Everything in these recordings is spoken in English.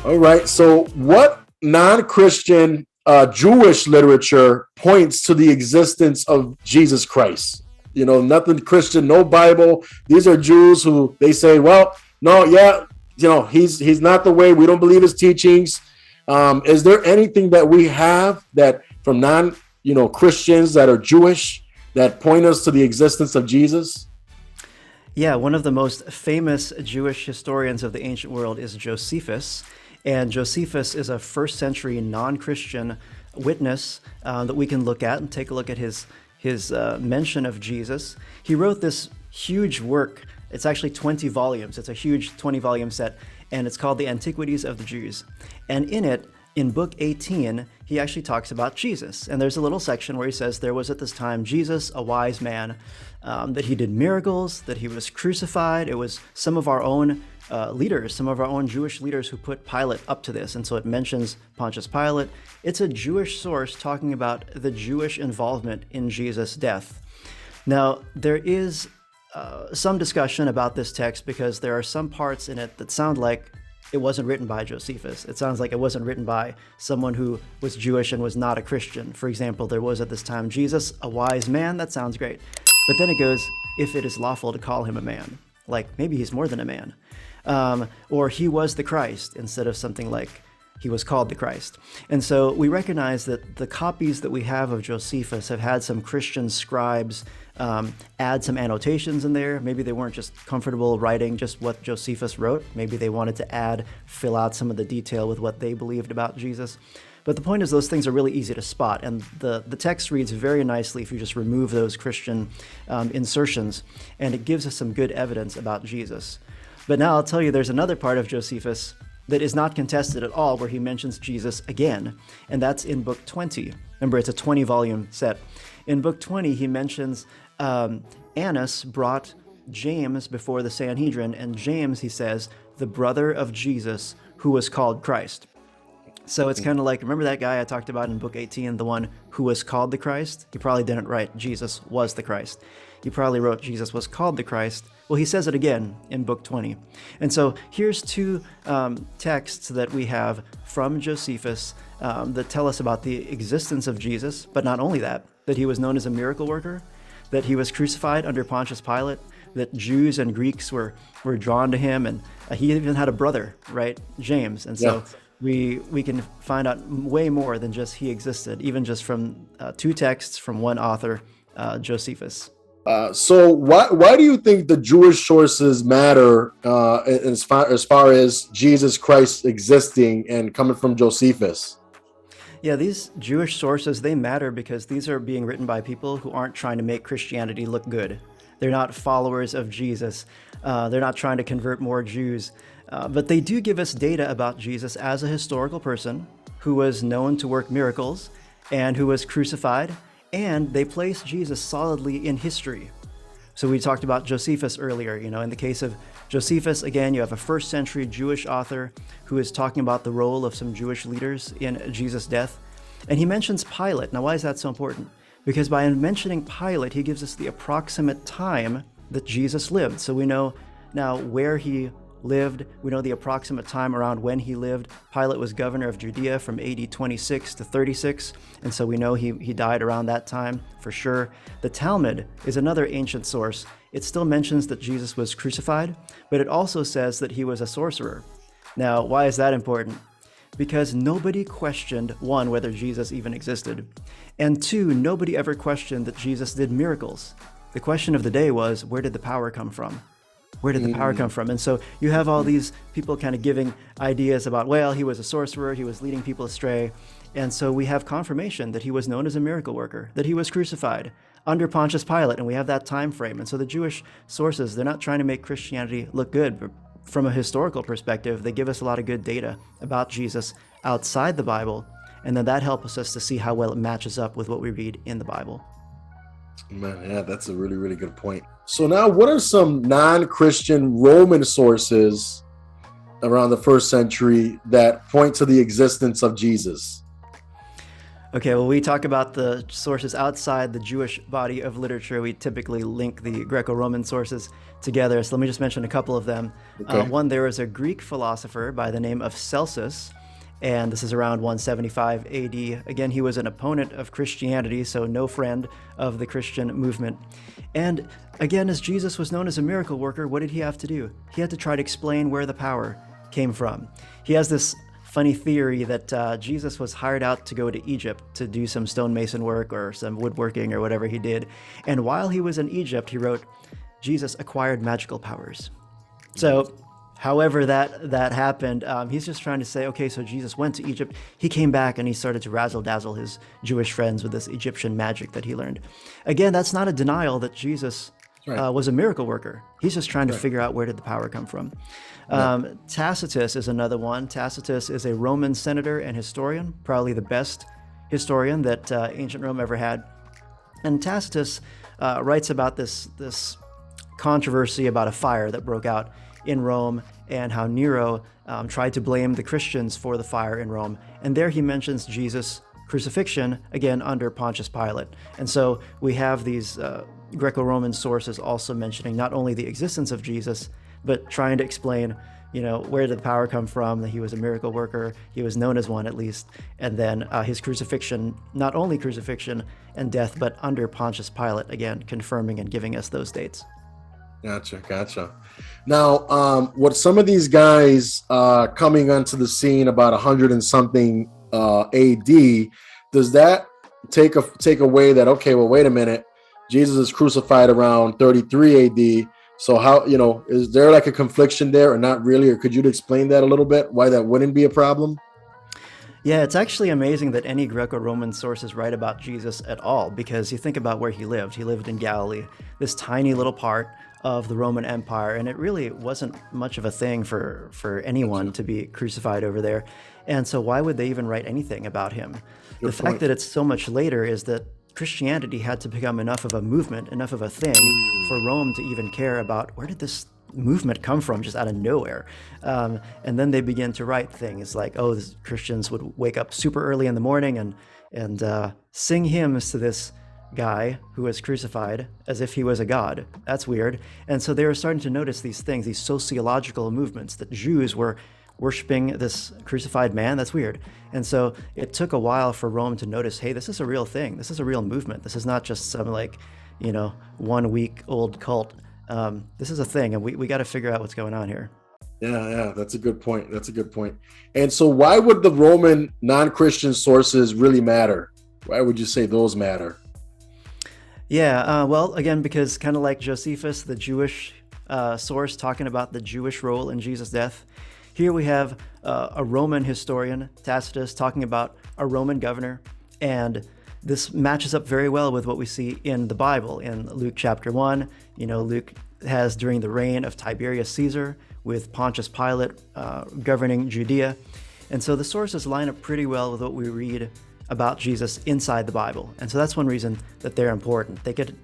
All right. So, what non-Christian Jewish literature points to the existence of Jesus Christ? Nothing Christian, no Bible. These are Jews who they say, well, no, yeah, he's not the way. We don't believe his teachings. Is there anything that we have that from Christians that are Jewish that point us to the existence of Jesus? Yeah, one of the most famous Jewish historians of the ancient world is Josephus. And Josephus is a first century non-Christian witness that we can look at and take a look at his mention of Jesus. He wrote this huge work. It's actually 20 volumes. It's a huge 20-volume set, and it's called the Antiquities of the Jews. And in it, in book 18, he actually talks about Jesus. And there's a little section where he says there was at this time Jesus, a wise man, that he did miracles, that he was crucified. It was some of our own leaders, some of our own Jewish leaders who put Pilate up to this. And so it mentions Pontius Pilate. It's a Jewish source talking about the Jewish involvement in Jesus' death. Now, there is some discussion about this text because there are some parts in it that sound like it wasn't written by Josephus. It sounds like it wasn't written by someone who was Jewish and was not a Christian. For example, there was at this time Jesus, a wise man. That sounds great. But then it goes, if it is lawful to call him a man. Like maybe he's more than a man. Or he was the Christ instead of something like he was called the Christ. And so we recognize that the copies that we have of Josephus have had some Christian scribes add some annotations in there. Maybe they weren't just comfortable writing just what Josephus wrote. Maybe they wanted to fill out some of the detail with what they believed about Jesus. But the point is those things are really easy to spot, and the text reads very nicely if you just remove those Christian insertions, and it gives us some good evidence about Jesus. But now I'll tell you there's another part of Josephus that is not contested at all where he mentions Jesus again, and that's in book 20. Remember, it's a 20-volume set. In book 20, he mentions Annas brought James before the Sanhedrin, and James, he says, the brother of Jesus who was called Christ. So it's kind of like, remember that guy I talked about in book 18, the one who was called the Christ? He probably didn't write Jesus was the Christ. He probably wrote Jesus was called the Christ. Well, he says it again in book 20. And so here's two texts that we have from Josephus that tell us about the existence of Jesus, but not only that he was known as a miracle worker, that he was crucified under Pontius Pilate, that Jews and Greeks were drawn to him, and he even had a brother, right, James. And so we can find out way more than just he existed, even just from two texts from one author, Josephus. So why do you think the Jewish sources matter as far as Jesus Christ existing and coming from Josephus? Yeah, these Jewish sources, they matter because these are being written by people who aren't trying to make Christianity look good. They're not followers of Jesus. They're not trying to convert more Jews. But they do give us data about Jesus as a historical person who was known to work miracles and who was crucified, and they place Jesus solidly in history. So we talked about Josephus earlier. In the case of Josephus, again, you have a first century Jewish author who is talking about the role of some Jewish leaders in Jesus' death. And he mentions Pilate. Now, why is that so important? Because by mentioning Pilate, he gives us the approximate time that Jesus lived. So we know now where he lived. We know the approximate time around when he lived. Pilate was governor of Judea from AD 26 to 36, and so we know he died around that time for sure. The Talmud is another ancient source. It still mentions that Jesus was crucified, but it also says that he was a sorcerer. Now, why is that important? Because nobody questioned, one, whether Jesus even existed, and two, nobody ever questioned that Jesus did miracles. The question of the day was, where did the power come from? Where did the power come from? And so you have all these people kind of giving ideas about, well, he was a sorcerer, he was leading people astray. And so we have confirmation that he was known as a miracle worker, that he was crucified under Pontius Pilate, and we have that time frame. And so the Jewish sources, they're not trying to make Christianity look good, but from a historical perspective, they give us a lot of good data about Jesus outside the Bible, and then that helps us to see how well it matches up with what we read in the Bible. Man, yeah, that's a really, really good point. So now, what are some non-Christian Roman sources around the first century that point to the existence of Jesus? Okay, well, we talk about the sources outside the Jewish body of literature. We typically link the Greco-Roman sources together. So let me just mention a couple of them. Okay. One, there was a Greek philosopher by the name of Celsus, and this is around 175 AD. Again, he was an opponent of Christianity, so no friend of the Christian movement. And again, as Jesus was known as a miracle worker, what did he have to do? He had to try to explain where the power came from. He has this funny theory that Jesus was hired out to go to Egypt to do some stonemason work or some woodworking or whatever he did. And while he was in Egypt, he wrote, Jesus acquired magical powers. So however that happened, he's just trying to say, okay, so Jesus went to Egypt. He came back and he started to razzle-dazzle his Jewish friends with this Egyptian magic that he learned. Again, that's not a denial that Jesus was a miracle worker. He's just trying to figure out where did the power come from. Tacitus is another one. Tacitus is a Roman senator and historian, probably the best historian that ancient Rome ever had. And Tacitus writes about this controversy about a fire that broke out in Rome and how Nero tried to blame the Christians for the fire in Rome. And there he mentions Jesus' crucifixion, again, under Pontius Pilate. And so we have these Greco-Roman sources also mentioning not only the existence of Jesus, but trying to explain, where did the power come from, that he was a miracle worker, he was known as one at least, and then his crucifixion, not only crucifixion and death, but under Pontius Pilate, again, confirming and giving us those dates. Gotcha. Now, what some of these guys coming onto the scene about 100 and something AD, does that take away that, okay, well, wait a minute, Jesus is crucified around 33 AD. So how, is there like a confliction there or not really? Or could you explain that a little bit, why that wouldn't be a problem? Yeah, it's actually amazing that any Greco-Roman sources write about Jesus at all, because you think about where he lived. He lived in Galilee, this tiny little part of the Roman Empire, and it really wasn't much of a thing for anyone to be crucified over there. And so why would they even write anything about him? The fact that it's so much later is that Christianity had to become enough of a movement, enough of a thing for Rome to even care about where did this movement come from just out of nowhere. And then they begin to write things like, the Christians would wake up super early in the morning and sing hymns to this guy who was crucified as if he was a god. That's weird. And so they were starting to notice these things, these sociological movements, that Jews were worshiping this crucified man. That's weird. And so it took a while for Rome to notice, hey, this is a real thing. This is a real movement. This is not just some 1 week old cult. This is a thing, and we got to figure out what's going on here. Yeah, that's a good point. And so why would the Roman non-Christian sources really matter? Why would you say those matter? Yeah, well, again, because kind of like Josephus, the Jewish source talking about the Jewish role in Jesus' death, here we have a Roman historian, Tacitus, talking about a Roman governor, and this matches up very well with what we see in the Bible. In Luke chapter 1, Luke has during the reign of Tiberius Caesar with Pontius Pilate governing Judea. And so the sources line up pretty well with what we read about Jesus inside the Bible. And so that's one reason that they're important. They could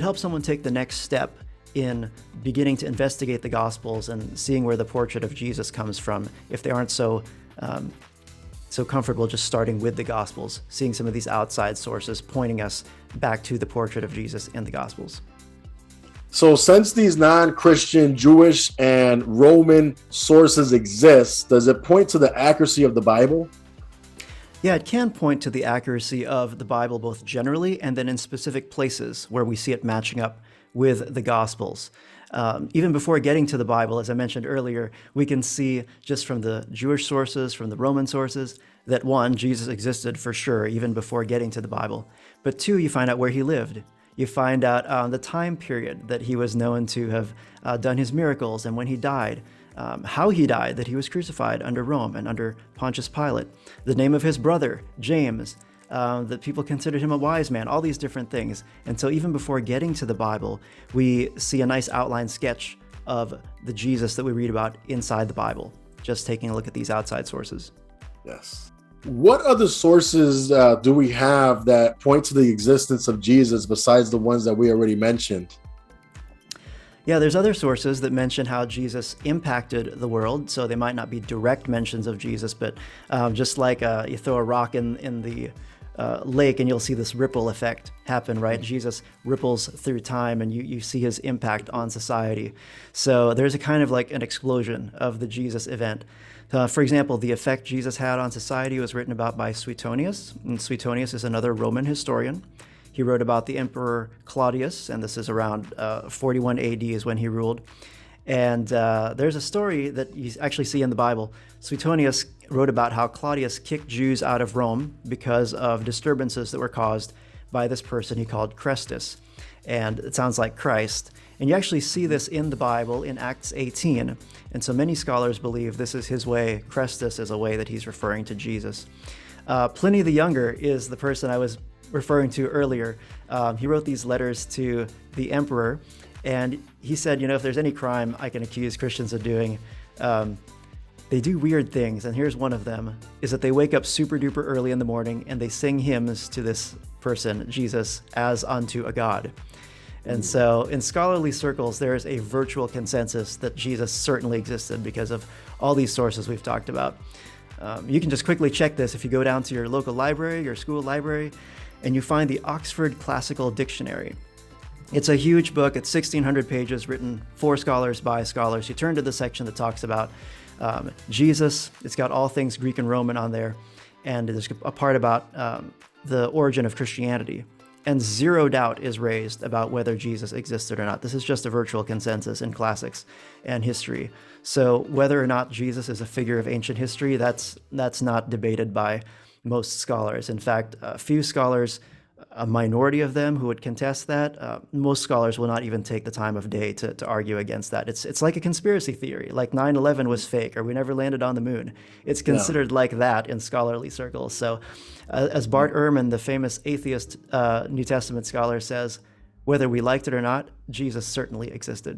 help someone take the next step in beginning to investigate the Gospels and seeing where the portrait of Jesus comes from, if they aren't so comfortable just starting with the Gospels, seeing some of these outside sources pointing us back to the portrait of Jesus in the Gospels. So since these non-Christian Jewish and Roman sources exist, does it point to the accuracy of the Bible? Yeah, it can point to the accuracy of the Bible both generally and then in specific places where we see it matching up with the Gospels. Even before getting to the Bible, as I mentioned earlier, we can see just from the Jewish sources, from the Roman sources, that one, Jesus existed for sure, even before getting to the Bible. But two, you find out where he lived. You find out the time period that he was known to have done his miracles and when he died, how he died, that he was crucified under Rome and under Pontius Pilate, the name of his brother, James, that people considered him a wise man, all these different things. And so even before getting to the Bible, we see a nice outline sketch of the Jesus that we read about inside the Bible, just taking a look at these outside sources. Yes. What other sources do we have that point to the existence of Jesus besides the ones that we already mentioned? Yeah, there's other sources that mention how Jesus impacted the world, so they might not be direct mentions of Jesus, but just like you throw a rock in the lake, and you'll see this ripple effect happen, right? Jesus ripples through time, and you see his impact on society. So there's a kind of like an explosion of the Jesus event. For example, the effect Jesus had on society was written about by Suetonius, and Suetonius is another Roman historian. He wrote about the Emperor Claudius, and this is around 41 AD is when he ruled. And there's a story that you actually see in the Bible. Suetonius wrote about how Claudius kicked Jews out of Rome because of disturbances that were caused by this person he called Chrestus. And it sounds like Christ. And you actually see this in the Bible in Acts 18. And so many scholars believe this is his way. Chrestus is a way that he's referring to Jesus. Pliny the Younger is the person I was referring to earlier. He wrote these letters to the emperor, and he said, if there's any crime I can accuse Christians of doing, they do weird things. And here's one of them, is that they wake up super duper early in the morning and they sing hymns to this person, Jesus, as unto a god. And so in scholarly circles, there is a virtual consensus that Jesus certainly existed because of all these sources we've talked about. You can just quickly check this if you go down to your local library, your school library, and you find the Oxford Classical Dictionary. It's a huge book. It's 1,600 pages, written for scholars by scholars. You turn to the section that talks about Jesus. It's got all things Greek and Roman on there. And there's a part about the origin of Christianity. And zero doubt is raised about whether Jesus existed or not. This is just a virtual consensus in classics and history. So whether or not Jesus is a figure of ancient history, that's not debated by most scholars. In fact, a few scholars, a minority of them who would contest that, most scholars will not even take the time of day to argue against that. It's like a conspiracy theory, like 9/11 was fake or we never landed on the moon. It's considered like that in scholarly circles. So as Bart Ehrman, the famous atheist New Testament scholar, says, whether we liked it or not, Jesus certainly existed.